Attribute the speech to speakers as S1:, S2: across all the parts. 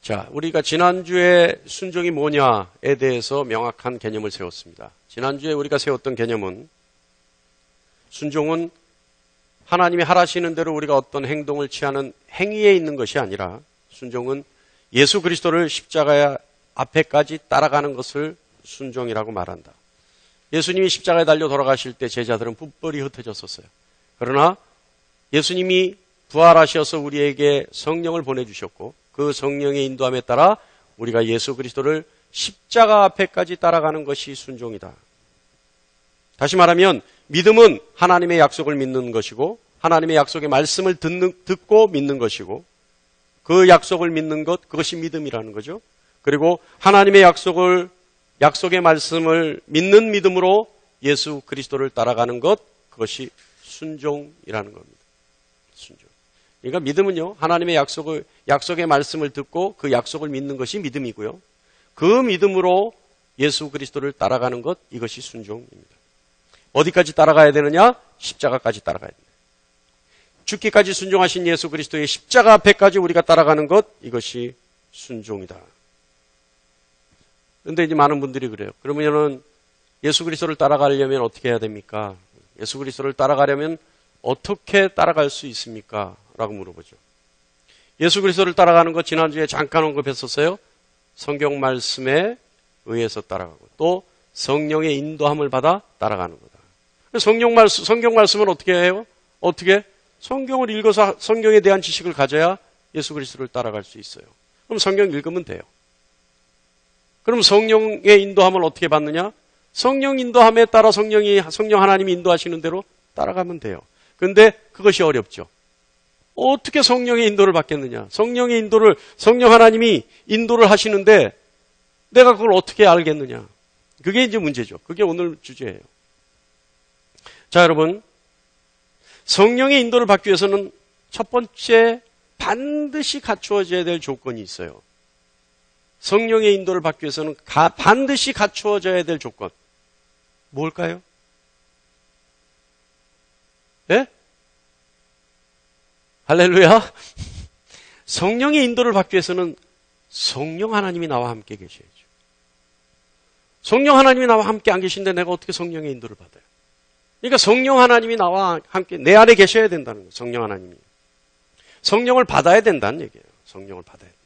S1: 자, 우리가 지난주에 순종이 뭐냐에 대해서 명확한 개념을 세웠습니다. 지난주에 우리가 세웠던 개념은 순종은 하나님이 하라시는 대로 우리가 어떤 행동을 취하는 행위에 있는 것이 아니라 순종은 예수 그리스도를 십자가 앞에까지 따라가는 것을 순종이라고 말한다. 예수님이 십자가에 달려 돌아가실 때 제자들은 뿔뿔이 흩어졌었어요. 그러나 예수님이 부활하셔서 우리에게 성령을 보내주셨고 그 성령의 인도함에 따라 우리가 예수 그리스도를 십자가 앞에까지 따라가는 것이 순종이다. 다시 말하면 믿음은 하나님의 약속을 믿는 것이고 하나님의 약속의 말씀을 듣고 믿는 것이고 그 약속을 믿는 것, 그것이 믿음이라는 거죠. 그리고 하나님의 약속의 말씀을 믿는 믿음으로 예수 그리스도를 따라가는 것, 그것이 순종이라는 겁니다. 순종. 그러니까 믿음은요, 하나님의 약속의 말씀을 듣고 그 약속을 믿는 것이 믿음이고요. 그 믿음으로 예수 그리스도를 따라가는 것, 이것이 순종입니다. 어디까지 따라가야 되느냐? 십자가까지 따라가야 됩니다. 죽기까지 순종하신 예수 그리스도의 십자가 앞에까지 우리가 따라가는 것, 이것이 순종이다. 그런데 이제 많은 분들이 그래요. 그러면은 예수 그리스도를 따라가려면 어떻게 해야 됩니까? 예수 그리스도를 따라가려면 어떻게 따라갈 수 있습니까? 라고 물어보죠. 예수 그리스도를 따라가는 것 지난주에 잠깐 언급했었어요. 성경 말씀에 의해서 따라가고 또 성령의 인도함을 받아 따라가는 거다. 성경 말씀은 어떻게 해요? 어떻게? 성경을 읽어서 성경에 대한 지식을 가져야 예수 그리스도를 따라갈 수 있어요. 그럼 성경 읽으면 돼요. 그럼 성령의 인도함을 어떻게 받느냐? 성령 인도함에 따라 성령 하나님이 인도하시는 대로 따라가면 돼요. 그런데 그것이 어렵죠. 어떻게 성령의 인도를 받겠느냐? 성령 하나님이 인도를 하시는데 내가 그걸 어떻게 알겠느냐? 그게 이제 문제죠. 그게 오늘 주제예요. 자, 여러분. 성령의 인도를 받기 위해서는 첫 번째 반드시 갖추어져야 될 조건이 있어요. 성령의 인도를 받기 위해서는 반드시 갖추어져야 될 조건. 뭘까요? 예? 할렐루야. 성령의 인도를 받기 위해서는 성령 하나님이 나와 함께 계셔야죠. 성령 하나님이 나와 함께 안 계신데 내가 어떻게 성령의 인도를 받아요? 그러니까 성령 하나님이 나와 함께 내 안에 계셔야 된다는 거예요. 성령 하나님이. 성령을 받아야 된다는 얘기예요. 성령을 받아야 된다.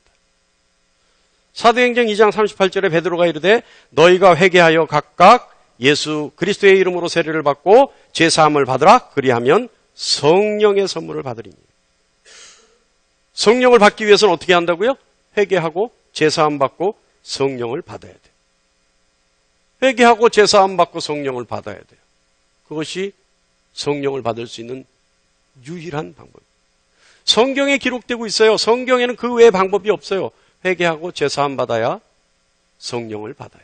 S1: 사도행전 2장 38절에 베드로가 이르되 너희가 회개하여 각각 예수 그리스도의 이름으로 세례를 받고 제사함을 받으라. 그리하면 성령의 선물을 받으리니. 성령을 받기 위해서는 어떻게 한다고요? 회개하고 제사함 받고 성령을 받아야 돼요. 회개하고 제사함 받고 성령을 받아야 돼요. 그것이 성령을 받을 수 있는 유일한 방법입니다. 성경에 기록되고 있어요. 성경에는 그 외의 방법이 없어요. 회개하고 제사함 받아야 성령을 받아요.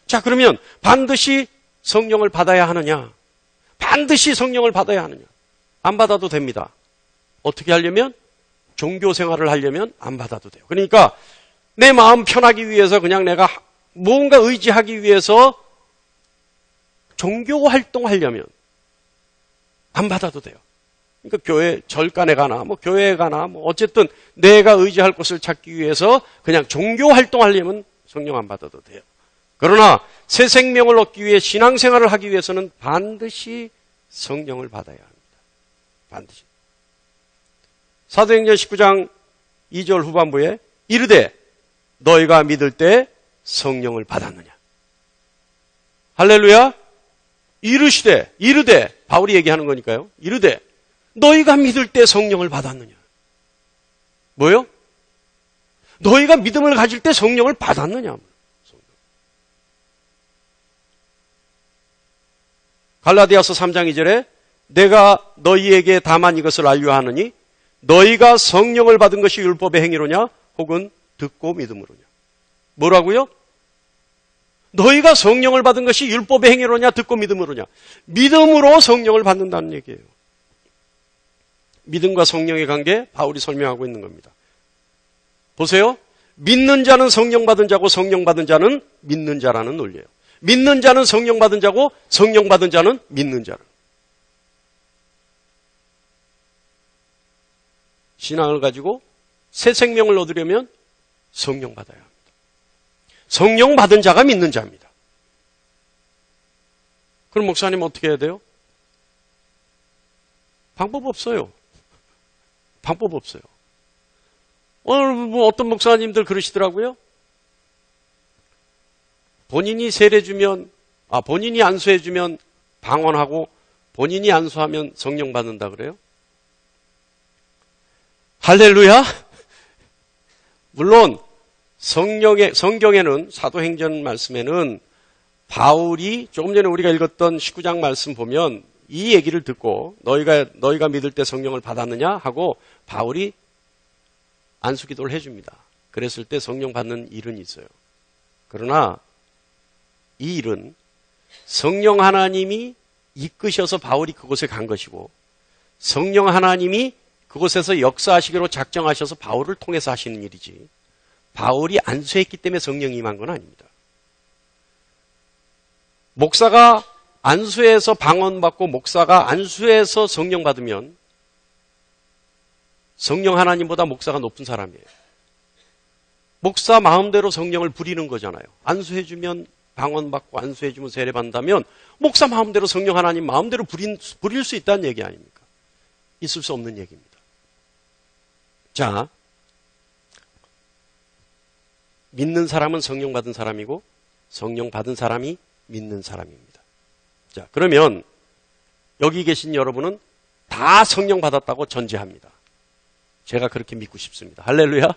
S1: 자, 그러면 반드시 성령을 받아야 하느냐? 반드시 성령을 받아야 하느냐? 안 받아도 됩니다. 어떻게 하려면? 종교 생활을 하려면 안 받아도 돼요. 그러니까 내 마음 편하기 위해서 그냥 내가 뭔가 의지하기 위해서 종교 활동하려면 안 받아도 돼요. 그러니까 교회 절간에 가나 교회에 가나 어쨌든 내가 의지할 곳을 찾기 위해서 그냥 종교 활동하려면 성령 안 받아도 돼요. 그러나 새 생명을 얻기 위해 신앙생활을 하기 위해서는 반드시 성령을 받아야 합니다. 반드시. 사도행전 19장 2절 후반부에 이르되 너희가 믿을 때 성령을 받았느냐. 할렐루야. 이르되 바울이 얘기하는 거니까요. 이르되 너희가 믿을 때 성령을 받았느냐. 뭐요? 너희가 믿음을 가질 때 성령을 받았느냐. 갈라디아서 3장 2절에 내가 너희에게 다만 이것을 알려하느니 너희가 성령을 받은 것이 율법의 행위로냐 혹은 듣고 믿음으로냐. 뭐라고요? 너희가 성령을 받은 것이 율법의 행위로냐 듣고 믿음으로냐. 믿음으로 성령을 받는다는 얘기예요. 믿음과 성령의 관계 바울이 설명하고 있는 겁니다. 보세요. 믿는 자는 성령 받은 자고 성령 받은 자는 믿는 자라는 논리예요. 믿는 자는 성령 받은 자고 성령 받은 자는 믿는 자라. 신앙을 가지고 새 생명을 얻으려면 성령 받아야 합니다. 성령 받은 자가 믿는 자입니다. 그럼 목사님 어떻게 해야 돼요? 방법 없어요. 방법 없어요. 오늘 어떤 목사님들 그러시더라고요. 본인이 세례주면, 본인이 안수해주면 방언하고 본인이 안수하면 성령 받는다 그래요? 할렐루야? 물론 성경에는 사도행전 말씀에는 바울이 조금 전에 우리가 읽었던 19장 말씀 보면 이 얘기를 듣고 너희가 믿을 때 성령을 받았느냐 하고 바울이 안수기도를 해줍니다. 그랬을 때 성령 받는 일은 있어요. 그러나 이 일은 성령 하나님이 이끄셔서 바울이 그곳에 간 것이고 성령 하나님이 그곳에서 역사하시기로 작정하셔서 바울을 통해서 하시는 일이지 바울이 안수했기 때문에 성령이 임한 건 아닙니다. 목사가 안수해서 방언받고 목사가 안수해서 성령 받으면 성령 하나님보다 목사가 높은 사람이에요. 목사 마음대로 성령을 부리는 거잖아요. 안수해주면 방언받고 안수해주면 세례받는다면 목사 마음대로 성령 하나님 마음대로 부릴 수 있다는 얘기 아닙니까? 있을 수 없는 얘기입니다. 자, 믿는 사람은 성령 받은 사람이고 성령 받은 사람이 믿는 사람입니다. 자, 그러면 여기 계신 여러분은 다 성령 받았다고 전제합니다. 제가 그렇게 믿고 싶습니다. 할렐루야?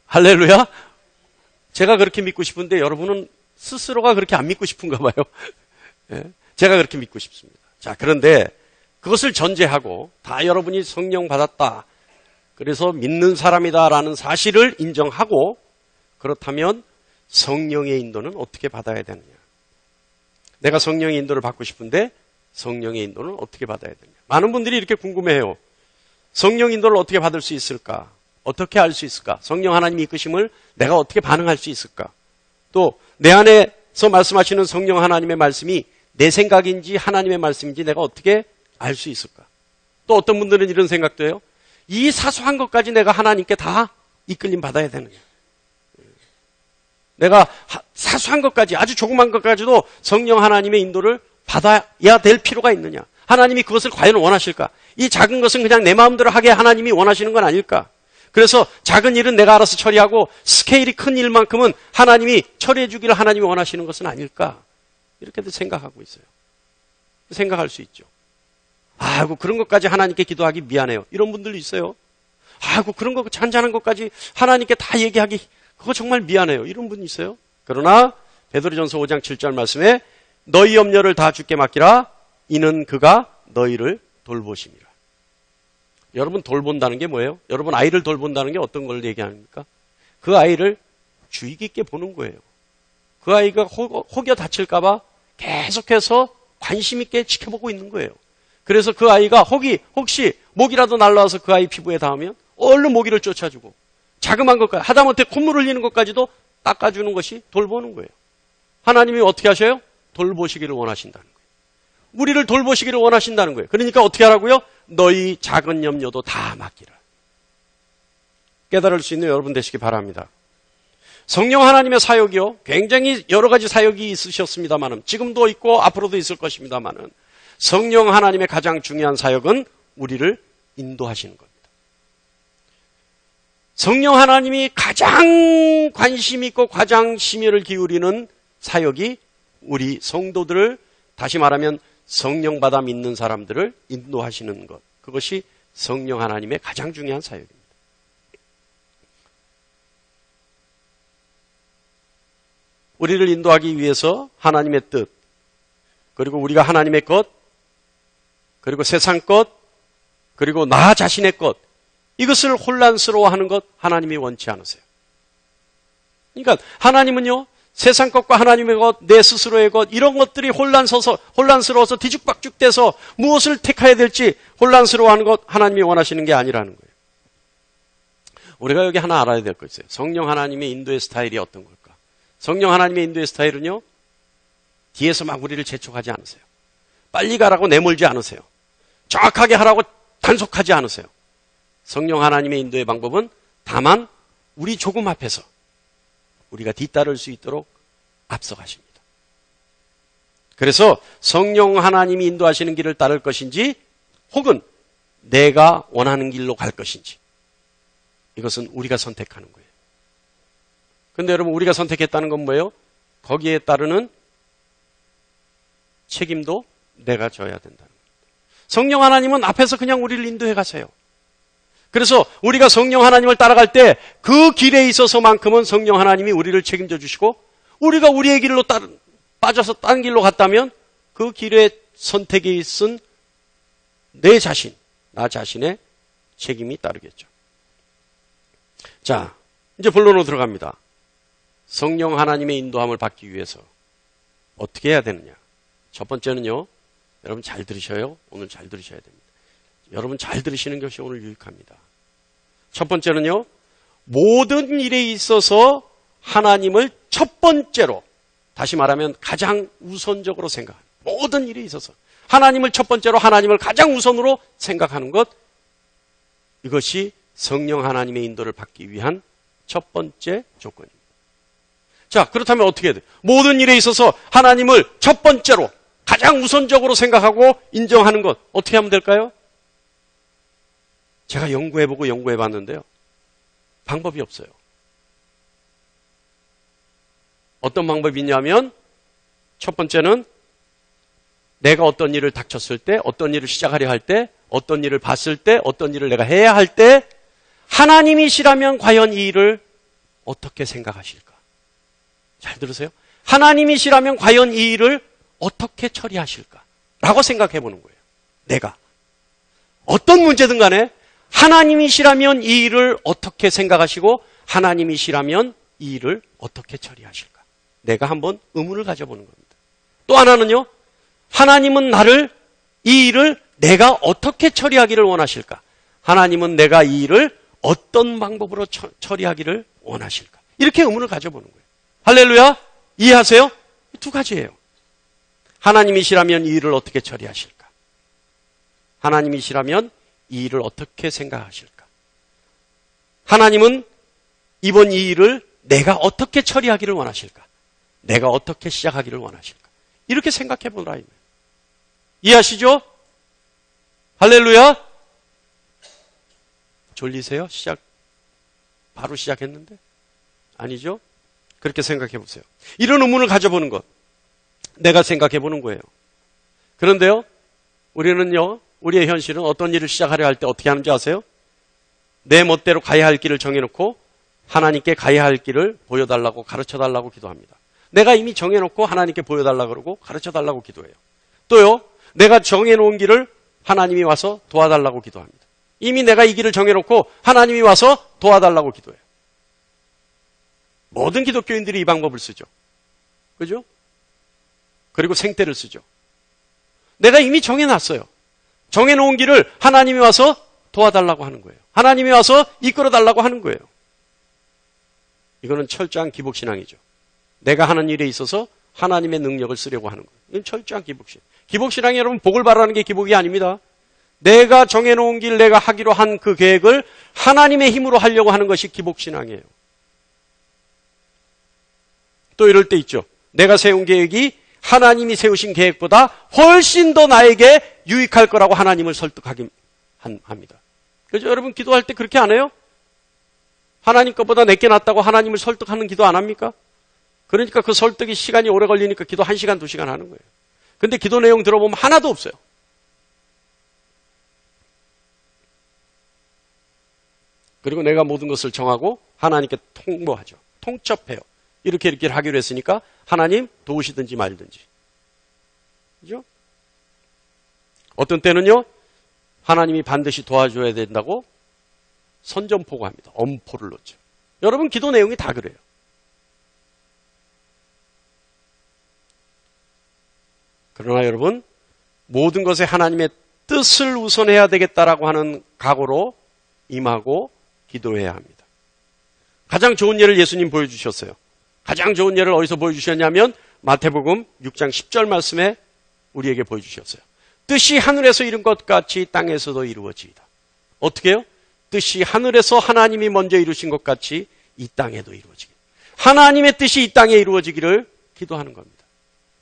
S1: 할렐루야? 제가 그렇게 믿고 싶은데 여러분은 스스로가 그렇게 안 믿고 싶은가 봐요. 예? 제가 그렇게 믿고 싶습니다. 자, 그런데 그것을 전제하고 다 여러분이 성령 받았다. 그래서 믿는 사람이다라는 사실을 인정하고 그렇다면 성령의 인도는 어떻게 받아야 되느냐? 내가 성령의 인도를 받고 싶은데 성령의 인도는 어떻게 받아야 되느냐? 많은 분들이 이렇게 궁금해해요. 성령 인도를 어떻게 받을 수 있을까? 어떻게 알 수 있을까? 성령 하나님의 이끄심을 내가 어떻게 반응할 수 있을까? 또 내 안에서 말씀하시는 성령 하나님의 말씀이 내 생각인지 하나님의 말씀인지 내가 어떻게 알 수 있을까? 또 어떤 분들은 이런 생각도 해요. 이 사소한 것까지 내가 하나님께 다 이끌림 받아야 되느냐? 내가 사소한 것까지 아주 조그만 것까지도 성령 하나님의 인도를 받아야 될 필요가 있느냐? 하나님이 그것을 과연 원하실까? 이 작은 것은 그냥 내 마음대로 하게 하나님이 원하시는 건 아닐까? 그래서 작은 일은 내가 알아서 처리하고 스케일이 큰 일만큼은 하나님이 처리해 주기를 하나님이 원하시는 것은 아닐까? 이렇게도 생각하고 있어요. 생각할 수 있죠. 아이고 그런 것까지 하나님께 기도하기 미안해요. 이런 분들도 있어요. 아이고 그런 거 잔잔한 것까지 하나님께 다 얘기하기 그거 정말 미안해요. 이런 분이 있어요. 그러나 베드로전서 5장 7절 말씀에 너희 염려를 다 주께 맡기라. 이는 그가 너희를 돌보심이라. 여러분 돌본다는 게 뭐예요? 여러분 아이를 돌본다는 게 어떤 걸 얘기합니까? 그 아이를 주의 깊게 보는 거예요. 그 아이가 혹여 다칠까 봐 계속해서 관심 있게 지켜보고 있는 거예요. 그래서 그 아이가 혹시 모기라도 날라와서 그 아이 피부에 닿으면 얼른 모기를 쫓아주고 자그마한 것까지 하다못해 콧물 흘리는 것까지도 닦아주는 것이 돌보는 거예요. 하나님이 어떻게 하셔요? 돌보시기를 원하신다는 거예요. 우리를 돌보시기를 원하신다는 거예요. 그러니까 어떻게 하라고요? 너희 작은 염려도 다 맡기라. 깨달을 수 있는 여러분 되시기 바랍니다. 성령 하나님의 사역이요. 굉장히 여러 가지 사역이 있으셨습니다만은 지금도 있고 앞으로도 있을 것입니다만은 성령 하나님의 가장 중요한 사역은 우리를 인도하시는 겁니다. 성령 하나님이 가장 관심 있고 가장 심혈을 기울이는 사역이 우리 성도들을 다시 말하면 성령 받아 믿는 사람들을 인도하시는 것. 그것이 성령 하나님의 가장 중요한 사역입니다. 우리를 인도하기 위해서 하나님의 뜻, 그리고 우리가 하나님의 것, 그리고 세상 것, 그리고 나 자신의 것, 이것을 혼란스러워하는 것 하나님이 원치 않으세요. 그러니까 하나님은요, 세상 것과 하나님의 것, 내 스스로의 것, 이런 것들이 혼란스러워서 뒤죽박죽돼서 무엇을 택해야 될지 혼란스러워하는 것 하나님이 원하시는 게 아니라는 거예요. 우리가 여기 하나 알아야 될 거 있어요. 성령 하나님의 인도의 스타일이 어떤 걸까? 성령 하나님의 인도의 스타일은요, 뒤에서 막 우리를 재촉하지 않으세요. 빨리 가라고 내몰지 않으세요. 정확하게 하라고 단속하지 않으세요. 성령 하나님의 인도의 방법은 다만 우리 조금 앞에서 우리가 뒤따를 수 있도록 앞서가십니다. 그래서 성령 하나님이 인도하시는 길을 따를 것인지 혹은 내가 원하는 길로 갈 것인지 이것은 우리가 선택하는 거예요. 그런데 여러분 우리가 선택했다는 건 뭐예요? 거기에 따르는 책임도 내가 져야 된다는 거예요. 성령 하나님은 앞에서 그냥 우리를 인도해 가세요. 그래서 우리가 성령 하나님을 따라갈 때 그 길에 있어서만큼은 성령 하나님이 우리를 책임져 주시고 우리가 우리의 길로 빠져서 다른 길로 갔다면 그 길의 선택에 있은 내 자신, 나 자신의 책임이 따르겠죠. 자, 이제 본론으로 들어갑니다. 성령 하나님의 인도함을 받기 위해서 어떻게 해야 되느냐? 첫 번째는요, 여러분 잘 들으셔요. 오늘 잘 들으셔야 됩니다. 여러분 잘 들으시는 것이 오늘 유익합니다. 첫 번째는요, 모든 일에 있어서 하나님을 첫 번째로, 다시 말하면 가장 우선적으로 생각하는, 모든 일에 있어서 하나님을 첫 번째로, 하나님을 가장 우선으로 생각하는 것, 이것이 성령 하나님의 인도를 받기 위한 첫 번째 조건입니다. 자, 그렇다면 어떻게 해야 돼요? 모든 일에 있어서 하나님을 첫 번째로 가장 우선적으로 생각하고 인정하는 것 어떻게 하면 될까요? 제가 연구해보고 연구해봤는데요. 방법이 없어요. 어떤 방법이 있냐면 첫 번째는 내가 어떤 일을 닥쳤을 때, 어떤 일을 시작하려 할 때, 어떤 일을 봤을 때, 어떤 일을 내가 해야 할 때 하나님이시라면 과연 이 일을 어떻게 생각하실까? 잘 들으세요? 하나님이시라면 과연 이 일을 어떻게 처리하실까? 라고 생각해 보는 거예요. 내가. 어떤 문제든 간에 하나님이시라면 이 일을 어떻게 생각하시고 하나님이시라면 이 일을 어떻게 처리하실까? 내가 한번 의문을 가져보는 겁니다. 또 하나는요. 하나님은 이 일을 내가 어떻게 처리하기를 원하실까? 하나님은 내가 이 일을 어떤 방법으로 처리하기를 원하실까? 이렇게 의문을 가져보는 거예요. 할렐루야? 이해하세요? 두 가지예요. 하나님이시라면 이 일을 어떻게 처리하실까? 하나님이시라면 이 일을 어떻게 생각하실까? 하나님은 이번 이 일을 내가 어떻게 처리하기를 원하실까? 내가 어떻게 시작하기를 원하실까? 이렇게 생각해 보라. 이해하시죠? 할렐루야? 졸리세요? 바로 시작했는데? 아니죠? 그렇게 생각해 보세요. 이런 의문을 가져보는 것. 내가 생각해 보는 거예요. 그런데요, 우리는요, 우리의 현실은 어떤 일을 시작하려 할 때 어떻게 하는지 아세요? 내 멋대로 가야 할 길을 정해놓고 하나님께 가야 할 길을 보여달라고 가르쳐달라고 기도합니다. 내가 이미 정해놓고 하나님께 보여달라고 그러고 가르쳐달라고 기도해요. 또요, 내가 정해놓은 길을 하나님이 와서 도와달라고 기도합니다. 이미 내가 이 길을 정해놓고 하나님이 와서 도와달라고 기도해요. 모든 기독교인들이 이 방법을 쓰죠. 그죠? 그리고 생떼를 쓰죠. 내가 이미 정해놨어요. 정해놓은 길을 하나님이 와서 도와달라고 하는 거예요. 하나님이 와서 이끌어달라고 하는 거예요. 이거는 철저한 기복신앙이죠. 내가 하는 일에 있어서 하나님의 능력을 쓰려고 하는 거예요. 이건 철저한 기복신. 기복신앙이 여러분 복을 바라는 게 기복이 아닙니다. 내가 정해놓은 길, 내가 하기로 한 그 계획을 하나님의 힘으로 하려고 하는 것이 기복신앙이에요. 또 이럴 때 있죠. 내가 세운 계획이 하나님이 세우신 계획보다 훨씬 더 나에게 유익할 거라고 하나님을 설득하긴 합니다. 그래서 여러분 기도할 때 그렇게 안 해요? 하나님 것보다 내게 낫다고 하나님을 설득하는 기도 안 합니까? 그러니까 그 설득이 시간이 오래 걸리니까 기도 1시간, 2시간 하는 거예요. 근데 기도 내용 들어보면 하나도 없어요. 그리고 내가 모든 것을 정하고 하나님께 통보하죠. 통첩해요. 이렇게 하기로 했으니까 하나님 도우시든지 말든지. 그죠? 어떤 때는요, 하나님이 반드시 도와줘야 된다고 선전포고합니다. 엄포를 놓죠. 여러분 기도 내용이 다 그래요. 그러나 여러분 모든 것에 하나님의 뜻을 우선해야 되겠다라고 하는 각오로 임하고 기도해야 합니다. 가장 좋은 예를 예수님 보여주셨어요. 가장 좋은 예를 어디서 보여주셨냐면 마태복음 6장 10절 말씀에 우리에게 보여주셨어요. 뜻이 하늘에서 이룬 것 같이 땅에서도 이루어지이다. 어떻게 해요? 뜻이 하늘에서 하나님이 먼저 이루신 것 같이 이 땅에도 이루어지게. 하나님의 뜻이 이 땅에 이루어지기를 기도하는 겁니다.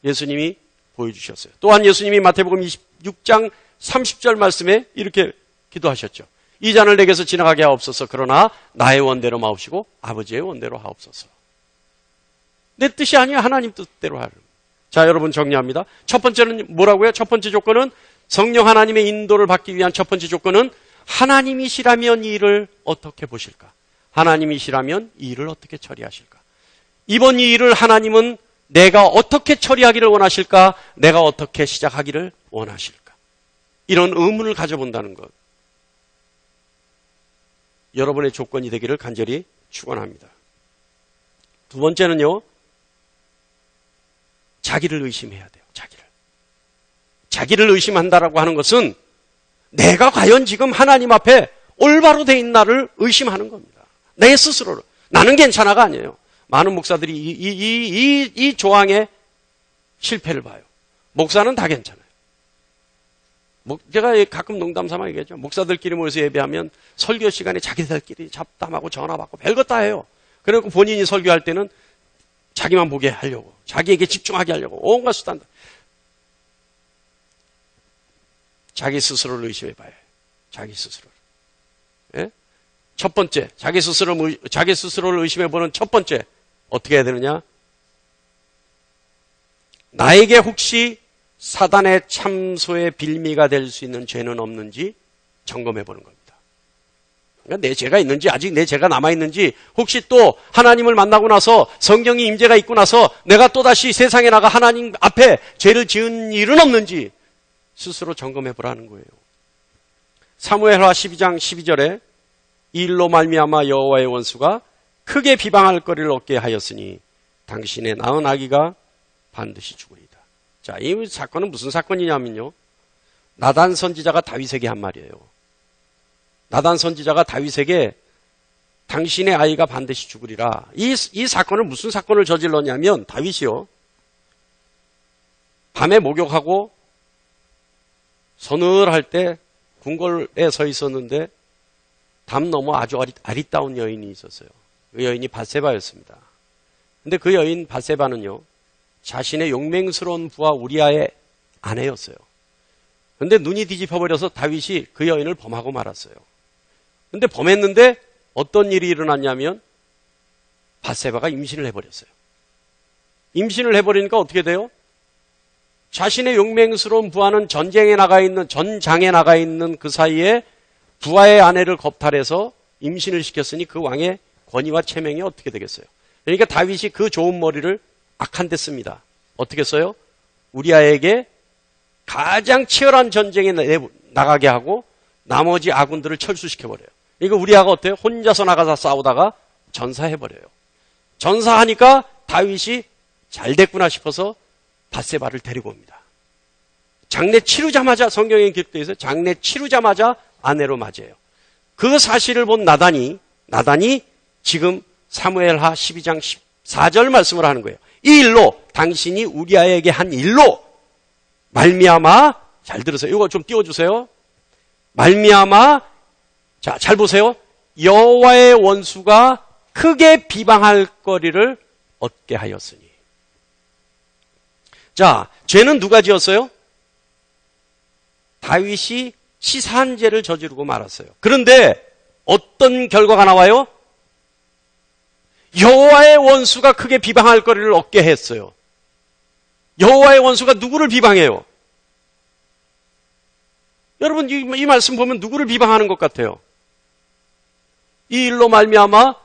S1: 예수님이 보여주셨어요. 또한 예수님이 마태복음 26장 30절 말씀에 이렇게 기도하셨죠. 이 잔을 내게서 지나가게 하옵소서. 그러나 나의 원대로 마옵시고 아버지의 원대로 하옵소서. 내 뜻이 아니야. 하나님 뜻대로 하라. 자, 여러분 정리합니다. 첫 번째는 뭐라고요? 첫 번째 조건은 성령 하나님의 인도를 받기 위한 첫 번째 조건은 하나님이시라면 이 일을 어떻게 보실까? 하나님이시라면 이 일을 어떻게 처리하실까? 이번 이 일을 하나님은 내가 어떻게 처리하기를 원하실까? 내가 어떻게 시작하기를 원하실까? 이런 의문을 가져본다는 것. 여러분의 조건이 되기를 간절히 축원합니다. 두 번째는요. 자기를 의심해야 돼요. 자기를 의심한다라고 하는 것은 내가 과연 지금 하나님 앞에 올바로 돼 있나를 의심하는 겁니다. 내 스스로를. 나는 괜찮아가 아니에요. 많은 목사들이 이 조항에 실패를 봐요. 목사는 다 괜찮아요. 제가 가끔 농담 삼아 얘기하죠. 목사들끼리 모여서 예배하면 설교 시간에 자기들끼리 잡담하고 전화받고 별것 다 해요. 그리고 본인이 설교할 때는 자기만 보게 하려고, 자기에게 집중하게 하려고 온갖 수단. 자기 스스로를 의심해봐요. 자기 스스로를. 예? 첫 번째, 자기 스스로를 의심해보는 첫 번째, 어떻게 해야 되느냐? 나에게 혹시 사단의 참소의 빌미가 될 수 있는 죄는 없는지 점검해보는 겁니다. 그러니까 내 죄가 있는지, 아직 내 죄가 남아있는지, 혹시 또 하나님을 만나고 나서 성경의 임재가 있고 나서 내가 또다시 세상에 나가 하나님 앞에 죄를 지은 일은 없는지 스스로 점검해보라는 거예요. 사무엘하 12장 12절에 이 일로 말미암아 여호와의 원수가 크게 비방할 거리를 얻게 하였으니 당신의 낳은 아기가 반드시 죽으리다. 자, 이 사건은 무슨 사건이냐면요. 나단 선지자가 다윗에게 한 말이에요. 나단 선지자가 다윗에게 당신의 아이가 반드시 죽으리라. 이 사건을 무슨 사건을 저질렀냐면 다윗이요. 밤에 목욕하고 서늘할 때 궁궐에 서 있었는데 담 너머 아주 아리따운 여인이 있었어요. 그 여인이 밧세바였습니다. 근데 그 여인 밧세바는요. 자신의 용맹스러운 부하 우리아의 아내였어요. 근데 눈이 뒤집어버려서 다윗이 그 여인을 범하고 말았어요. 근데 범했는데 어떤 일이 일어났냐면 밧세바가 임신을 해버렸어요. 임신을 해버리니까 어떻게 돼요? 자신의 용맹스러운 부하는 전장에 나가 있는 그 사이에 부하의 아내를 겁탈해서 임신을 시켰으니 그 왕의 권위와 체명이 어떻게 되겠어요? 그러니까 다윗이 그 좋은 머리를 악한 데 씁니다. 어떻게 써요? 우리아에게 가장 치열한 전쟁에 나가게 하고 나머지 아군들을 철수시켜버려요. 이거 우리아가 어때요? 혼자서 나가서 싸우다가 전사해버려요. 전사하니까 다윗이 잘 됐구나 싶어서 밧세바를 데리고 옵니다. 장례 치르자마자 성경에 기록되어 있어요. 장례 치르자마자 아내로 맞이해요. 그 사실을 본 나단이 지금 사무엘하 12장 14절 말씀을 하는 거예요. 이 일로 당신이 우리아에게 한 일로 말미암아 잘 들으세요. 이거 좀 띄워주세요. 말미암아 자, 잘 보세요. 여호와의 원수가 크게 비방할 거리를 얻게 하였으니. 자, 죄는 누가 지었어요? 다윗이 시사한 죄를 저지르고 말았어요. 그런데 어떤 결과가 나와요? 여호와의 원수가 크게 비방할 거리를 얻게 했어요. 여호와의 원수가 누구를 비방해요? 여러분 이 말씀 보면 누구를 비방하는 것 같아요? 이 일로 말미암아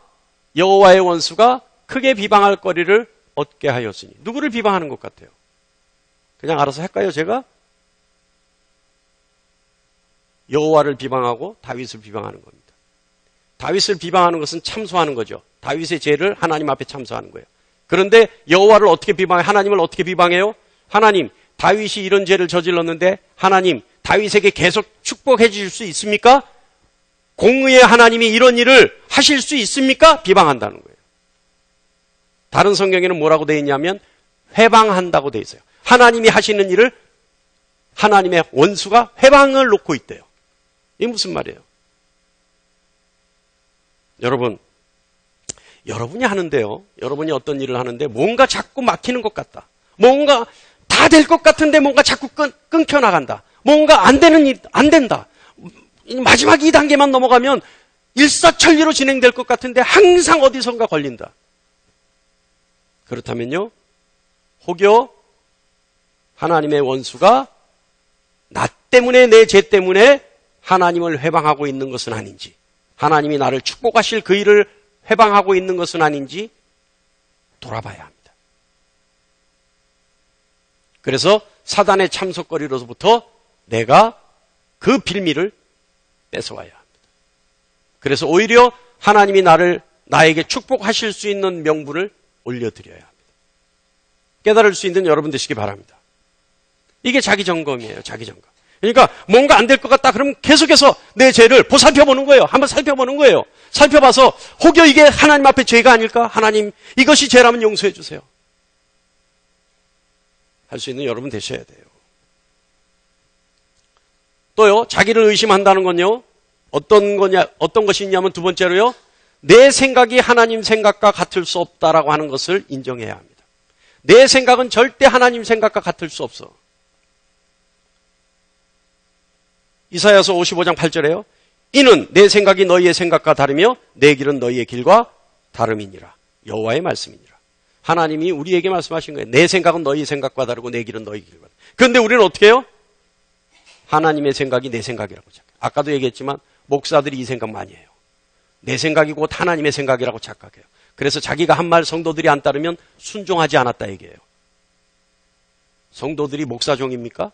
S1: 여호와의 원수가 크게 비방할 거리를 얻게 하였으니. 누구를 비방하는 것 같아요? 그냥 알아서 할까요, 제가? 여호와를 비방하고 다윗을 비방하는 겁니다. 다윗을 비방하는 것은 참소하는 거죠. 다윗의 죄를 하나님 앞에 참소하는 거예요. 그런데 여호와를 어떻게 비방해요? 하나님을 어떻게 비방해요? 하나님, 다윗이 이런 죄를 저질렀는데 하나님, 다윗에게 계속 축복해 주실 수 있습니까? 공의의 하나님이 이런 일을 하실 수 있습니까? 비방한다는 거예요. 다른 성경에는 뭐라고 되어 있냐면 회방한다고 되어 있어요. 하나님이 하시는 일을 하나님의 원수가 회방을 놓고 있대요. 이게 무슨 말이에요? 여러분, 여러분이 하는데요. 여러분이 어떤 일을 하는데 뭔가 자꾸 막히는 것 같다. 뭔가 다 될 것 같은데 뭔가 자꾸 끊겨 나간다. 뭔가 안 되는 일, 안 된다. 마지막 2단계만 넘어가면 일사천리로 진행될 것 같은데 항상 어디선가 걸린다. 그렇다면요, 혹여 하나님의 원수가 나 때문에, 내 죄 때문에 하나님을 회방하고 있는 것은 아닌지, 하나님이 나를 축복하실 그 일을 회방하고 있는 것은 아닌지 돌아봐야 합니다. 그래서 사단의 참석거리로부터 내가 그 빌미를 뺏어와야 합니다. 그래서 오히려 하나님이 나에게 축복하실 수 있는 명분을 올려드려야 합니다. 깨달을 수 있는 여러분 되시기 바랍니다. 이게 자기 점검이에요. 자기 점검. 그러니까 뭔가 안 될 것 같다 그러면 계속해서 내 죄를 보살펴보는 거예요. 한번 살펴보는 거예요. 살펴봐서 혹여 이게 하나님 앞에 죄가 아닐까? 하나님, 이것이 죄라면 용서해 주세요. 할 수 있는 여러분 되셔야 돼요. 또요, 자기를 의심한다는 건요, 어떤 것이 있냐면 두 번째로요, 내 생각이 하나님 생각과 같을 수 없다라고 하는 것을 인정해야 합니다. 내 생각은 절대 하나님 생각과 같을 수 없어. 이사야서 55장 8절에요. 이는 내 생각이 너희의 생각과 다르며 내 길은 너희의 길과 다름이니라. 여호와의 말씀이니라. 하나님이 우리에게 말씀하신 거예요. 내 생각은 너희 생각과 다르고 내 길은 너희 길과 다르고. 그런데 우리는 어떻게 해요? 하나님의 생각이 내 생각이라고 착각해요. 아까도 얘기했지만 목사들이 이 생각 많이 해요. 내 생각이 곧 하나님의 생각이라고 착각해요. 그래서 자기가 한 말 성도들이 안 따르면 순종하지 않았다 얘기해요. 성도들이 목사종입니까?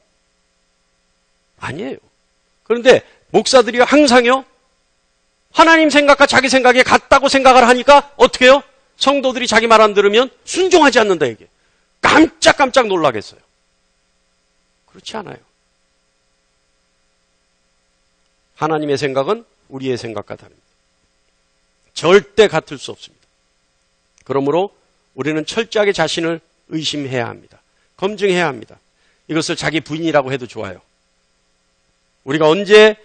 S1: 아니에요. 그런데 목사들이 항상요, 하나님 생각과 자기 생각이 같다고 생각을 하니까 어떻게 해요? 성도들이 자기 말 안 들으면 순종하지 않는다 얘기해요. 깜짝깜짝 놀라겠어요. 그렇지 않아요. 하나님의 생각은 우리의 생각과 다릅니다. 절대 같을 수 없습니다. 그러므로 우리는 철저하게 자신을 의심해야 합니다. 검증해야 합니다. 이것을 자기 부인이라고 해도 좋아요. 우리가 언제나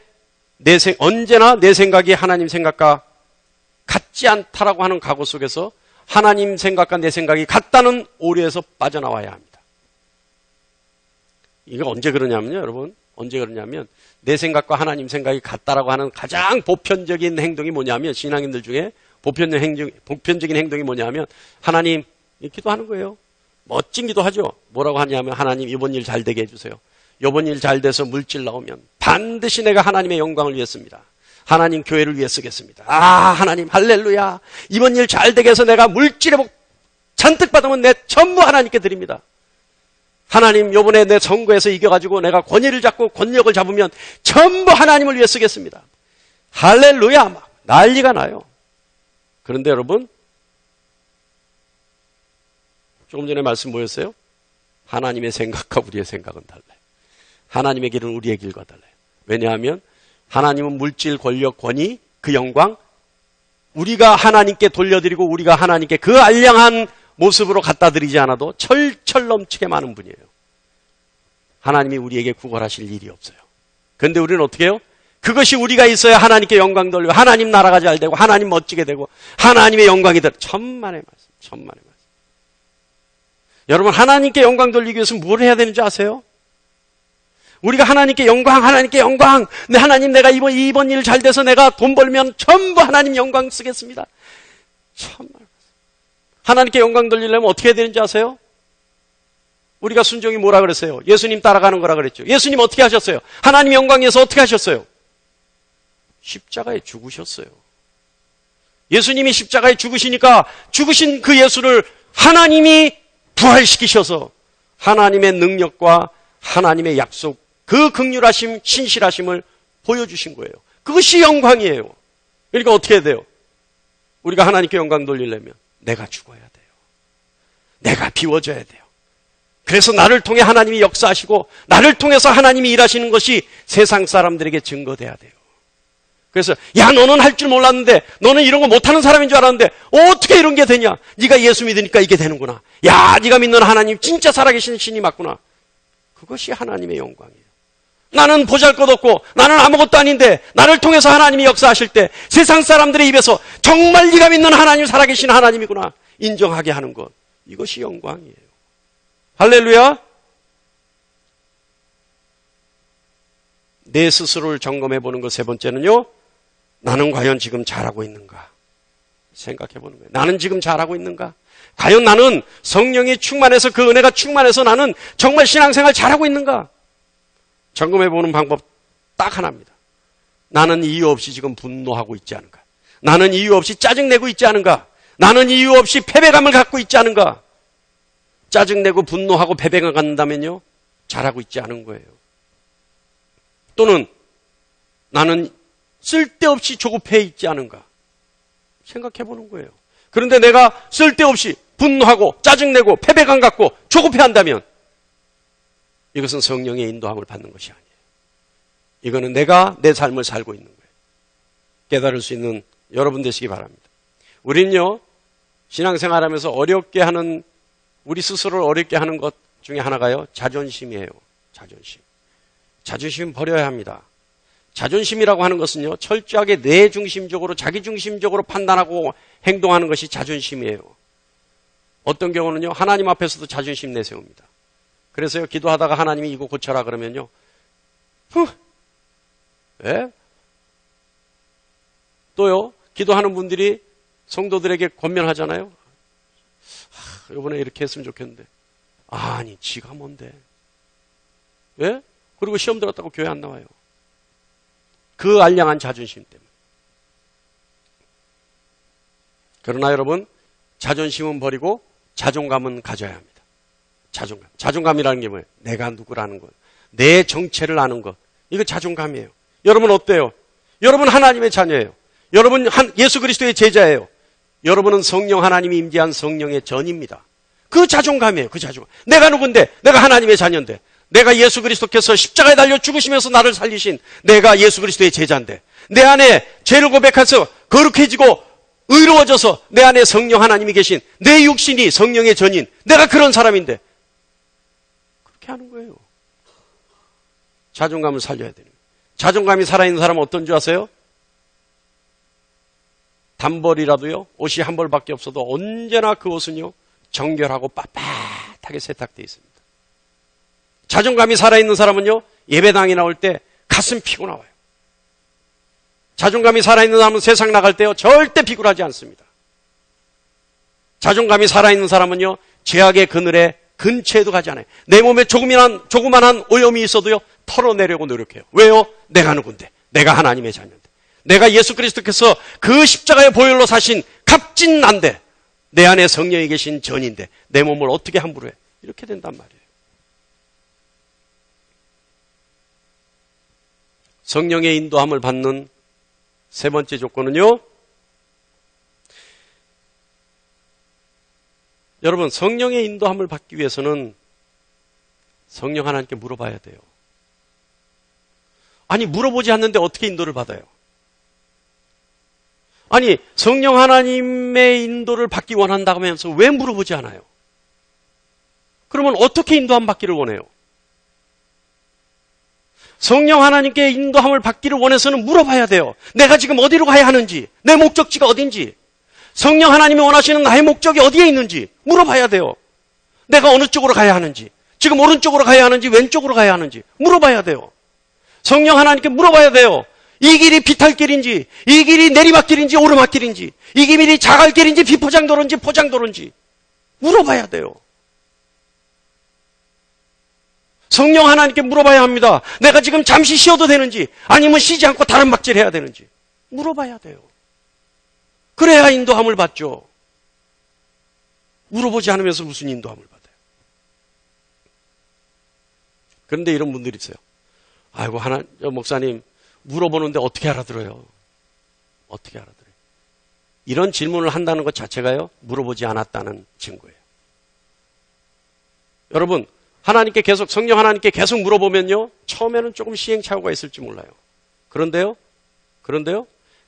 S1: 내 생각이 하나님 생각과 같지 않다라고 하는 각오 속에서 하나님 생각과 내 생각이 같다는 오류에서 빠져나와야 합니다. 이거 언제 그러냐면요, 여러분. 언제 그러냐면 내 생각과 하나님 생각이 같다라고 하는 가장 보편적인 행동이 뭐냐면, 신앙인들 중에 보편적인 행동이 뭐냐면 하나님, 기도하는 거예요. 멋진 기도하죠. 뭐라고 하냐면 하나님 이번 일 잘 되게 해주세요. 이번 일 잘 돼서 물질 나오면 반드시 내가 하나님의 영광을 위해 씁니다. 하나님 교회를 위해 쓰겠습니다. 하나님 할렐루야. 이번 일 잘 되게 해서 내가 물질의 복 잔뜩 받으면 내 전부 하나님께 드립니다. 하나님 요번에 내 선거에서 이겨가지고 내가 권위를 잡고 권력을 잡으면 전부 하나님을 위해 쓰겠습니다. 할렐루야. 막 난리가 나요. 그런데 여러분, 조금 전에 말씀 뭐였어요? 하나님의 생각과 우리의 생각은 달라요. 하나님의 길은 우리의 길과 달라요. 왜냐하면 하나님은 물질, 권력, 권위, 그 영광, 우리가 하나님께 돌려드리고 우리가 하나님께 그 알량한 모습으로 갖다 드리지 않아도 철철 넘치게 많은 분이에요. 하나님이 우리에게 구걸하실 일이 없어요. 그런데 우리는 어떻게 해요? 그것이 우리가 있어야 하나님께 영광 돌리고 하나님 나라가 잘 되고 하나님 멋지게 되고 하나님의 영광이 들. 천만의 말씀, 천만의 말씀. 여러분, 하나님께 영광 돌리기 위해서 뭘 해야 되는지 아세요? 우리가 하나님께 영광, 하나님께 영광. 네, 하나님 내가 이번 일 잘 돼서 내가 돈 벌면 전부 하나님 영광 쓰겠습니다. 천만. 하나님께 영광 돌리려면 어떻게 해야 되는지 아세요? 우리가 순종이 뭐라 그랬어요? 예수님 따라가는 거라 그랬죠. 예수님 어떻게 하셨어요? 하나님 영광 위해서 어떻게 하셨어요? 십자가에 죽으셨어요. 예수님이 십자가에 죽으시니까 죽으신 그 예수를 하나님이 부활시키셔서 하나님의 능력과 하나님의 약속, 그 긍휼하심, 신실하심을 보여주신 거예요. 그것이 영광이에요. 그러니까 어떻게 해야 돼요? 우리가 하나님께 영광 돌리려면 내가 죽어야 돼요. 내가 비워져야 돼요. 그래서 나를 통해 하나님이 역사하시고 나를 통해서 하나님이 일하시는 것이 세상 사람들에게 증거돼야 돼요. 그래서 야, 너는 할 줄 몰랐는데, 너는 이런 거 못하는 사람인 줄 알았는데 어떻게 이런 게 되냐? 네가 예수 믿으니까 이게 되는구나. 야, 네가 믿는 하나님 진짜 살아계신 신이 맞구나. 그것이 하나님의 영광이에요. 나는 보잘것없고 나는 아무것도 아닌데 나를 통해서 하나님이 역사하실 때 세상 사람들의 입에서 정말 네가 믿는 하나님 살아계신 하나님이구나 인정하게 하는 것, 이것이 영광이에요. 할렐루야. 내 스스로를 점검해 보는 것 세 번째는요, 나는 과연 지금 잘하고 있는가 생각해 보는 거예요. 나는 지금 잘하고 있는가? 과연 나는 성령이 충만해서 그 은혜가 충만해서 나는 정말 신앙생활 잘하고 있는가? 점검해 보는 방법 딱 하나입니다. 나는 이유 없이 지금 분노하고 있지 않은가? 나는 이유 없이 짜증내고 있지 않은가? 나는 이유 없이 패배감을 갖고 있지 않은가? 짜증내고 분노하고 패배감 갖는다면요, 잘하고 있지 않은 거예요. 또는 나는 쓸데없이 조급해 있지 않은가? 생각해 보는 거예요. 그런데 내가 쓸데없이 분노하고 짜증내고 패배감 갖고 조급해한다면 이것은 성령의 인도함을 받는 것이 아니에요. 이거는 내가 내 삶을 살고 있는 거예요. 깨달을 수 있는 여러분 되시기 바랍니다. 우린요, 신앙생활하면서 어렵게 하는, 우리 스스로를 어렵게 하는 것 중에 하나가요, 자존심이에요. 자존심 버려야 합니다. 자존심이라고 하는 것은요, 철저하게 내 중심적으로, 자기 중심적으로 판단하고 행동하는 것이 자존심이에요. 어떤 경우는요, 하나님 앞에서도 자존심 내세웁니다. 그래서요, 기도하다가 하나님이 이거 고쳐라 그러면요, 예? 또요, 기도하는 분들이 성도들에게 권면하잖아요. 이번에 이렇게 했으면 좋겠는데. 아니, 지가 뭔데? 예? 그리고 시험 들었다고 교회 안 나와요. 그 알량한 자존심 때문에. 그러나 여러분, 자존심은 버리고 자존감은 가져야 합니다. 자존감이라는 게 뭐예요? 내가 누구라는 것, 내 정체를 아는 것. 이거 자존감이에요. 여러분 어때요? 여러분 하나님의 자녀예요. 여러분 예수 그리스도의 제자예요. 여러분은 성령 하나님이 임재한 성령의 전입니다. 그 자존감이에요. 그 자존감. 내가 누군데? 내가 하나님의 자녀인데. 내가 예수 그리스도께서 십자가에 달려 죽으시면서 나를 살리신 내가 예수 그리스도의 제자인데, 내 안에 죄를 고백해서 거룩해지고 의로워져서 내 안에 성령 하나님이 계신 내 육신이 성령의 전인, 내가 그런 사람인데 그렇게 하는 거예요. 자존감을 살려야 되는 거예요. 자존감이 살아있는 사람은 어떤 줄 아세요? 단벌이라도요, 옷이 한 벌밖에 없어도 언제나 그 옷은요, 정결하고 빳빳하게 세탁되어 있습니다. 자존감이 살아있는 사람은요, 예배당에 나올 때 가슴 피고 나와요. 자존감이 살아있는 사람은 세상 나갈 때요, 절대 비굴하지 않습니다. 자존감이 살아있는 사람은요, 죄악의 그늘에 근처에도 가지 않아요. 내 몸에 조그만한 오염이 있어도요, 털어내려고 노력해요. 왜요? 내가 누군데? 내가 하나님의 자녀인데. 내가 예수 그리스도께서 그 십자가의 보혈로 사신 값진 난데, 내 안에 성령이 계신 전인데 내 몸을 어떻게 함부로 해? 이렇게 된단 말이에요. 성령의 인도함을 받는 세 번째 조건은요, 여러분, 성령의 인도함을 받기 위해서는 성령 하나님께 물어봐야 돼요. 아니, 물어보지 않는데 어떻게 인도를 받아요? 아니, 성령 하나님의 인도를 받기 원한다고 하면서 왜 물어보지 않아요? 그러면 어떻게 인도함 받기를 원해요? 성령 하나님께 인도함을 받기를 원해서는 물어봐야 돼요. 내가 지금 어디로 가야 하는지, 내 목적지가 어딘지, 성령 하나님이 원하시는 나의 목적이 어디에 있는지 물어봐야 돼요. 내가 어느 쪽으로 가야 하는지, 지금 오른쪽으로 가야 하는지 왼쪽으로 가야 하는지 물어봐야 돼요. 성령 하나님께 물어봐야 돼요. 이 길이 비탈길인지, 이 길이 내리막길인지 오르막길인지, 이 길이 자갈길인지 비포장도로인지 포장도로인지 물어봐야 돼요. 성령 하나님께 물어봐야 합니다. 내가 지금 잠시 쉬어도 되는지, 아니면 쉬지 않고 다른 막질 해야 되는지 물어봐야 돼요. 그래야 인도함을 받죠. 물어보지 않으면서 무슨 인도함을 받아요? 그런데 이런 분들이 있어요. 아이고, 목사님, 물어보는데 어떻게 알아들어요? 어떻게 알아들어요? 이런 질문을 한다는 것 자체가요, 물어보지 않았다는 증거예요. 여러분, 성령 하나님께 계속 물어보면요, 처음에는 조금 시행착오가 있을지 몰라요. 그런데요,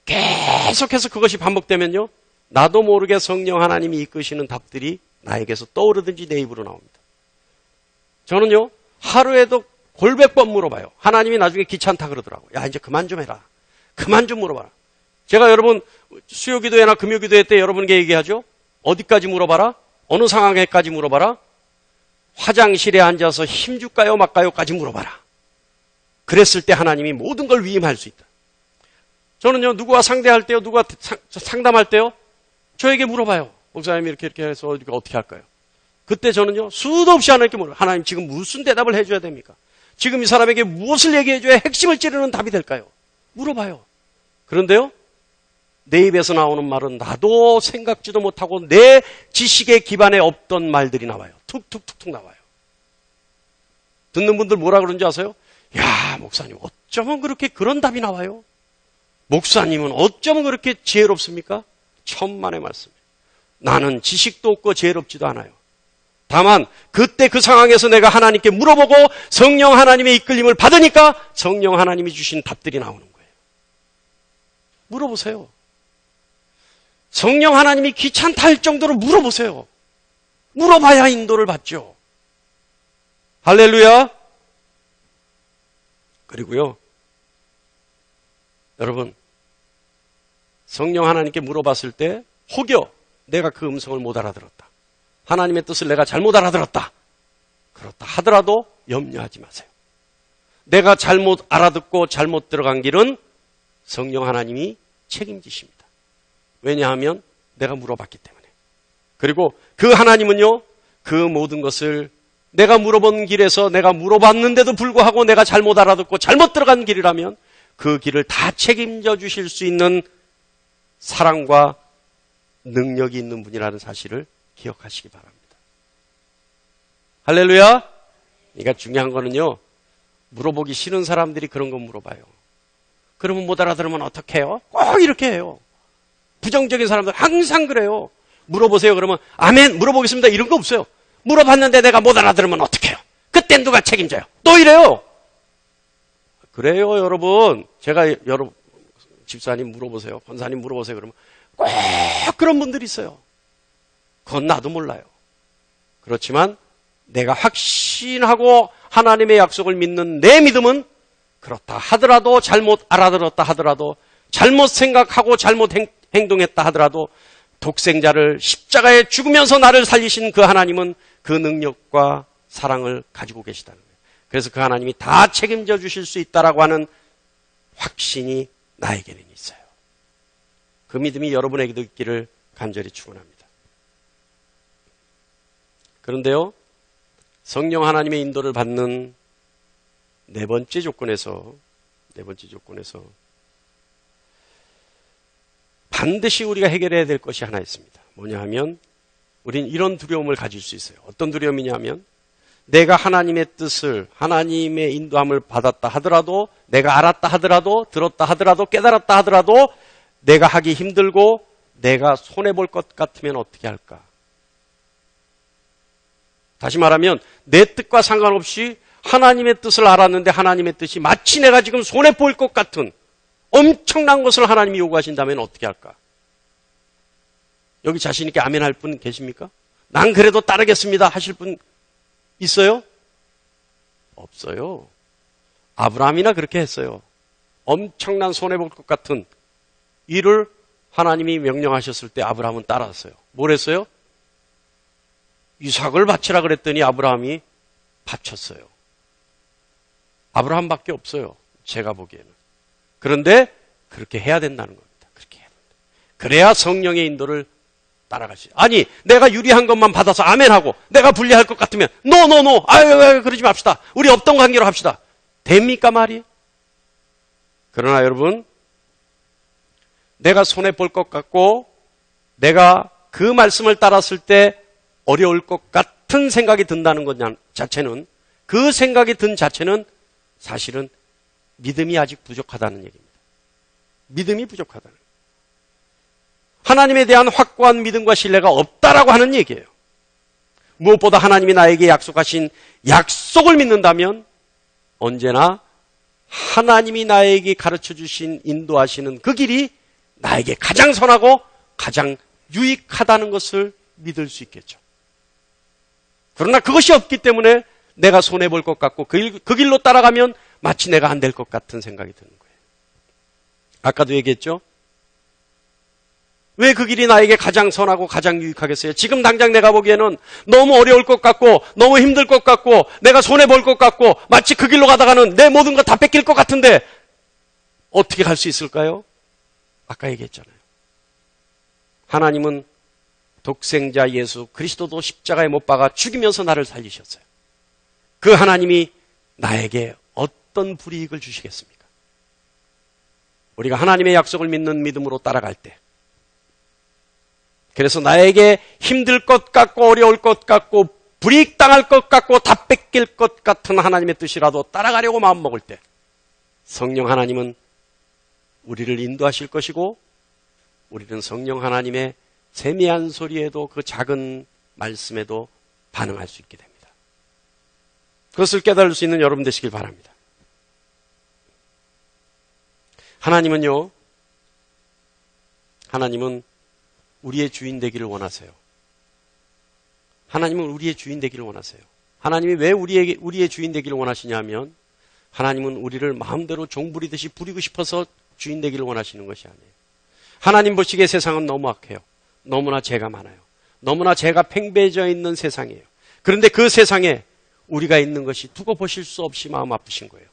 S1: 계속해서 그것이 반복되면요, 나도 모르게 성령 하나님이 이끄시는 답들이 나에게서 떠오르든지 내 입으로 나옵니다. 저는요, 하루에도 골백 번 물어봐요. 하나님이 나중에 귀찮다 그러더라고. 야, 이제 그만 좀 해라. 그만 좀 물어봐라. 제가 여러분 수요기도회나 금요기도회 때 여러분에게 얘기하죠. 어디까지 물어봐라? 어느 상황에까지 물어봐라? 화장실에 앉아서 힘줄까요 말까요까지 물어봐라. 그랬을 때 하나님이 모든 걸 위임할 수 있다. 저는요, 누구와 상대할 때요, 누구와 상담할 때요, 저에게 물어봐요. 목사님 이렇게 해서 어떻게 할까요? 그때 저는요, 수도 없이 하나님께 물어요. 하나님 지금 무슨 대답을 해줘야 됩니까? 지금 이 사람에게 무엇을 얘기해줘야 핵심을 찌르는 답이 될까요? 물어봐요. 그런데요, 내 입에서 나오는 말은 나도 생각지도 못하고 내 지식의 기반에 없던 말들이 나와요. 툭툭툭툭 나와요. 듣는 분들 뭐라 그러는지 아세요? 야, 목사님 어쩌면 그렇게 그런 답이 나와요? 목사님은 어쩌면 그렇게 지혜롭습니까? 천만의 말씀이에요. 나는 지식도 없고 지혜롭지도 않아요. 다만 그때 그 상황에서 내가 하나님께 물어보고 성령 하나님의 이끌림을 받으니까 성령 하나님이 주신 답들이 나오는 거예요. 물어보세요. 성령 하나님이 귀찮다 할 정도로 물어보세요. 물어봐야 인도를 받죠. 할렐루야. 그리고요, 여러분, 성령 하나님께 물어봤을 때 혹여 내가 그 음성을 못 알아들었다, 하나님의 뜻을 내가 잘못 알아들었다, 그렇다 하더라도 염려하지 마세요. 내가 잘못 알아듣고 잘못 들어간 길은 성령 하나님이 책임지십니다. 왜냐하면 내가 물어봤기 때문에. 그리고 그 하나님은요, 그 모든 것을 내가 물어본 길에서 내가 물어봤는데도 불구하고 내가 잘못 알아듣고 잘못 들어간 길이라면 그 길을 다 책임져 주실 수 있는 사랑과 능력이 있는 분이라는 사실을 기억하시기 바랍니다. 할렐루야. 그러니까 중요한 거는요, 물어보기 싫은 사람들이 그런 거 물어봐요. 그러면 못 알아들으면 어떡해요? 꼭 이렇게 해요. 부정적인 사람들 항상 그래요. 물어보세요. 그러면 아멘, 물어보겠습니다. 이런 거 없어요. 물어봤는데 내가 못 알아들으면 어떡해요? 그땐 누가 책임져요? 또 이래요. 그래요, 여러분. 제가 여러분 집사님 물어보세요, 권사님 물어보세요. 그러면 꼭 그런 분들이 있어요. 그건 나도 몰라요. 그렇지만 내가 확신하고 하나님의 약속을 믿는 내 믿음은 그렇다 하더라도, 잘못 알아들었다 하더라도, 잘못 생각하고 잘못 행동했다 하더라도 독생자를 십자가에 죽으면서 나를 살리신 그 하나님은 그 능력과 사랑을 가지고 계시다는 거예요. 그래서 그 하나님이 다 책임져 주실 수 있다라고 하는 확신이 나에게는 있어요. 그 믿음이 여러분에게도 있기를 간절히 축원합니다. 그런데요, 성령 하나님의 인도를 받는 네 번째 조건에서 반드시 우리가 해결해야 될 것이 하나 있습니다. 뭐냐 하면 우린 이런 두려움을 가질 수 있어요. 어떤 두려움이냐 하면 내가 하나님의 뜻을, 하나님의 인도함을 받았다 하더라도, 내가 알았다 하더라도, 들었다 하더라도, 깨달았다 하더라도 내가 하기 힘들고 내가 손해볼 것 같으면 어떻게 할까? 다시 말하면 내 뜻과 상관없이 하나님의 뜻을 알았는데 하나님의 뜻이 마치 내가 지금 손해볼 것 같은 엄청난 것을 하나님이 요구하신다면 어떻게 할까? 여기 자신 있게 아멘 할 분 계십니까? 난 그래도 따르겠습니다 하실 분 있어요? 없어요. 아브라함이나 그렇게 했어요. 엄청난 손해볼 것 같은 일을 하나님이 명령하셨을 때 아브라함은 따랐어요. 뭘 했어요? 이삭을 바치라 그랬더니 아브라함이 바쳤어요. 아브라함밖에 없어요, 제가 보기에는. 그런데 그렇게 해야 된다는 겁니다. 그렇게 해야 된다. 그래야 성령의 인도를 따라가시. 아니, 내가 유리한 것만 받아서 아멘하고 내가 불리할 것 같으면 노. 아유, 그러지 맙시다. 우리 없던 관계로 합시다. 됩니까 말이에요? 그러나 여러분, 내가 손해볼 것 같고 내가 그 말씀을 따랐을 때 어려울 것 같은 생각이 든다는 것 자체는, 그 생각이 든 자체는 사실은 믿음이 아직 부족하다는 얘기입니다. 믿음이 부족하다는 거예요. 하나님에 대한 확고한 믿음과 신뢰가 없다라고 하는 얘기예요. 무엇보다 하나님이 나에게 약속하신 약속을 믿는다면 언제나 하나님이 나에게 가르쳐 주신, 인도하시는 그 길이 나에게 가장 선하고 가장 유익하다는 것을 믿을 수 있겠죠. 그러나 그것이 없기 때문에 내가 손해볼 것 같고 그 길로 따라가면 마치 내가 안 될 것 같은 생각이 드는 거예요. 아까도 얘기했죠? 왜 그 길이 나에게 가장 선하고 가장 유익하겠어요? 지금 당장 내가 보기에는 너무 어려울 것 같고 너무 힘들 것 같고 내가 손해볼 것 같고 마치 그 길로 가다가는 내 모든 것 다 뺏길 것 같은데 어떻게 갈 수 있을까요? 아까 얘기했잖아요. 하나님은 독생자 예수 그리스도도 십자가에 못 박아 죽이면서 나를 살리셨어요. 그 하나님이 나에게 어떤 불이익을 주시겠습니까? 우리가 하나님의 약속을 믿는 믿음으로 따라갈 때, 그래서 나에게 힘들 것 같고 어려울 것 같고 불이익 당할 것 같고 다 뺏길 것 같은 하나님의 뜻이라도 따라가려고 마음먹을 때 성령 하나님은 우리를 인도하실 것이고 우리는 성령 하나님의 세미한 소리에도 그 작은 말씀에도 반응할 수 있게 됩니다. 그것을 깨달을 수 있는 여러분 되시길 바랍니다. 하나님은 우리의 주인 되기를 원하세요. 하나님은 우리의 주인 되기를 원하세요. 하나님이 왜 우리의 주인 되기를 원하시냐면 하나님은 우리를 마음대로 종부리듯이 부리고 싶어서 주인 되기를 원하시는 것이 아니에요. 하나님 보시기에 세상은 너무 악해요. 너무나 죄가 많아요. 너무나 죄가 팽배해져 있는 세상이에요. 그런데 그 세상에 우리가 있는 것이 두고 보실 수 없이 마음 아프신 거예요.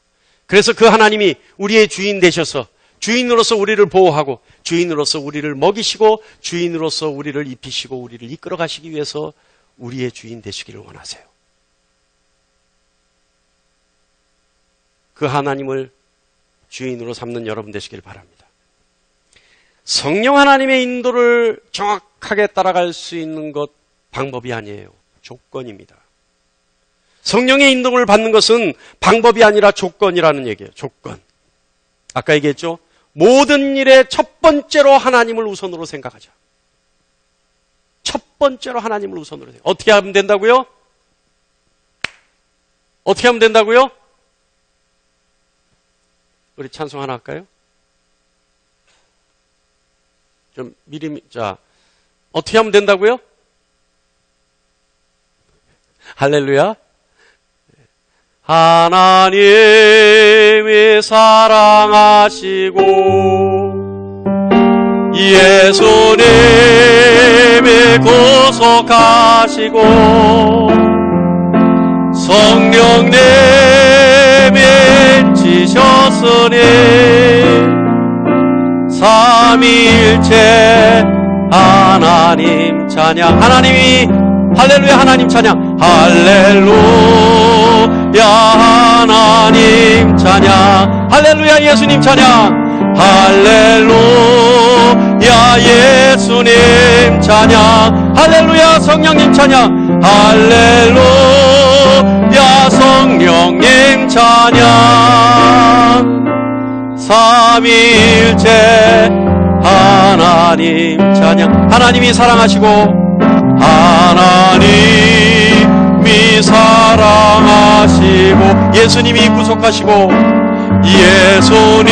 S1: 그래서 그 하나님이 우리의 주인 되셔서 주인으로서 우리를 보호하고 주인으로서 우리를 먹이시고 주인으로서 우리를 입히시고 우리를 이끌어 가시기 위해서 우리의 주인 되시기를 원하세요. 그 하나님을 주인으로 삼는 여러분 되시길 바랍니다. 성령 하나님의 인도를 정확하게 따라갈 수 있는 것 방법이 아니에요. 조건입니다. 성령의 인도를 받는 것은 방법이 아니라 조건이라는 얘기예요. 조건. 아까 얘기했죠? 모든 일의 첫 번째로 하나님을 우선으로 생각하자. 첫 번째로 하나님을 우선으로 생각하자. 어떻게 하면 된다고요? 어떻게 하면 된다고요? 우리 찬송 하나 할까요? 좀 미리, 자, 어떻게 하면 된다고요? 할렐루야. 하나님이 사랑하시고 예수님이 구속하시고 성령님이 지셨으니 삼위일체 하나님 찬양. 하나님이 할렐루야 하나님 찬양. 할렐루야 하나님 찬양. 할렐루야 예수님 찬양. 할렐루야 예수님 찬양. 할렐루야 성령님 찬양. 할렐루야 성령님 찬양. 삼위일체 하나님 찬양. 하나님이 사랑하시고 하나님이 사랑하시고 예수님이 구속하시고 예수님이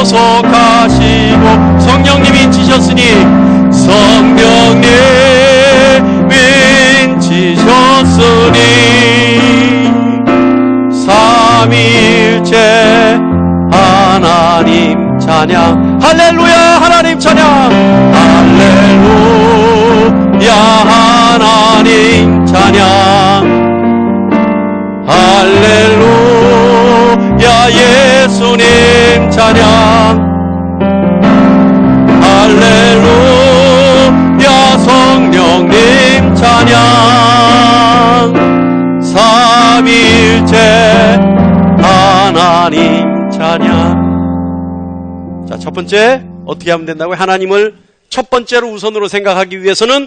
S1: 구속하시고 성령님이 지셨으니 성령님이 지셨으니 삼위일체 하나님 찬양. 할렐루야 하나님 찬양. 할렐루야 하나님 찬양. 할렐루야 예수님 찬양. 할렐루야 성령님 찬양. 삼위일체 하나님 찬양. 자, 첫 번째 어떻게 하면 된다고요? 하나님을 첫 번째로 우선으로 생각하기 위해서는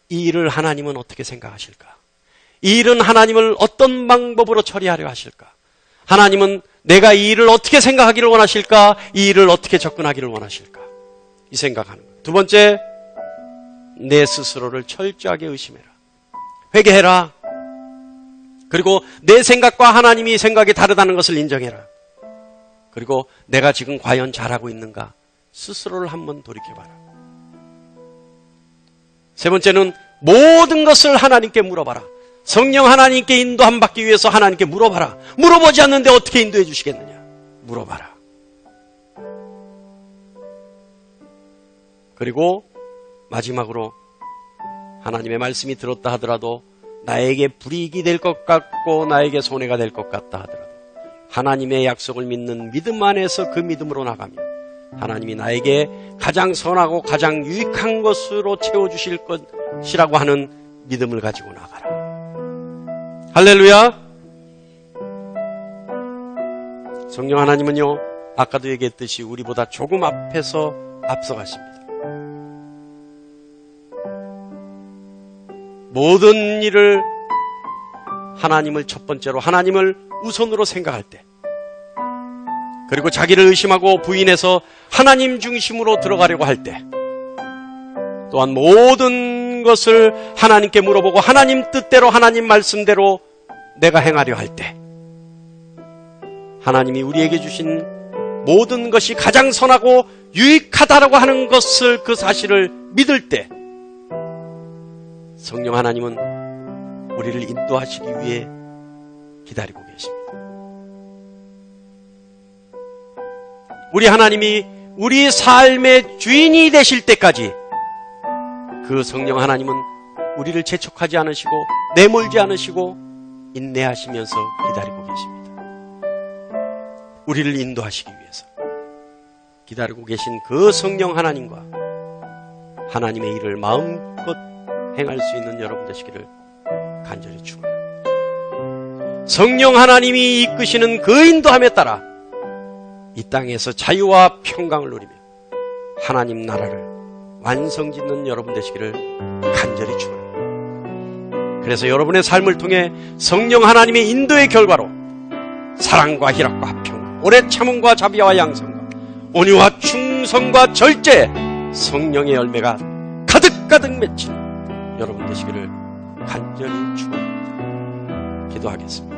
S1: 이 일을 하나님은 어떻게 생각하실까? 이 일은 하나님을 어떤 방법으로 처리하려 하실까? 하나님은 내가 이 일을 어떻게 생각하기를 원하실까? 이 일을 어떻게 접근하기를 원하실까? 이 생각하는 거예요. 두 번째, 내 스스로를 철저하게 의심해라. 회개해라. 그리고 내 생각과 하나님이 생각이 다르다는 것을 인정해라. 그리고 내가 지금 과연 잘하고 있는가? 스스로를 한번 돌이켜봐라. 세 번째는 모든 것을 하나님께 물어봐라. 성령 하나님께 인도함 받기 위해서 하나님께 물어봐라. 물어보지 않는데 어떻게 인도해 주시겠느냐? 물어봐라. 그리고 마지막으로 하나님의 말씀이 들었다 하더라도 나에게 불이익이 될 것 같고 나에게 손해가 될 것 같다 하더라도 하나님의 약속을 믿는 믿음 안에서 그 믿음으로 나가며 하나님이 나에게 가장 선하고 가장 유익한 것으로 채워주실 것이라고 하는 믿음을 가지고 나가라. 할렐루야. 성령 하나님은요, 아까도 얘기했듯이 우리보다 조금 앞에서 앞서가십니다. 모든 일을 하나님을 첫 번째로, 하나님을 우선으로 생각할 때, 그리고 자기를 의심하고 부인해서 하나님 중심으로 들어가려고 할 때, 또한 모든 것을 하나님께 물어보고 하나님 뜻대로 하나님 말씀대로 내가 행하려 할 때, 하나님이 우리에게 주신 모든 것이 가장 선하고 유익하다라고 하는 것을, 그 사실을 믿을 때 성령 하나님은 우리를 인도하시기 위해 기다리고 계십니다. 우리 하나님이 우리 삶의 주인이 되실 때까지 그 성령 하나님은 우리를 재촉하지 않으시고 내몰지 않으시고 인내하시면서 기다리고 계십니다. 우리를 인도하시기 위해서 기다리고 계신 그 성령 하나님과 하나님의 일을 마음껏 행할 수 있는 여러분 되시기를 간절히 축원합니다. 성령 하나님이 이끄시는 그 인도함에 따라 이 땅에서 자유와 평강을 누리며 하나님 나라를 완성짓는 여러분 되시기를 간절히 축원합니다. 그래서 여러분의 삶을 통해 성령 하나님의 인도의 결과로 사랑과 희락과 평화, 오래 참음과 자비와 양성과 온유와 충성과 절제, 성령의 열매가 가득가득 맺힌 여러분 되시기를 간절히 축원합니다. 기도하겠습니다.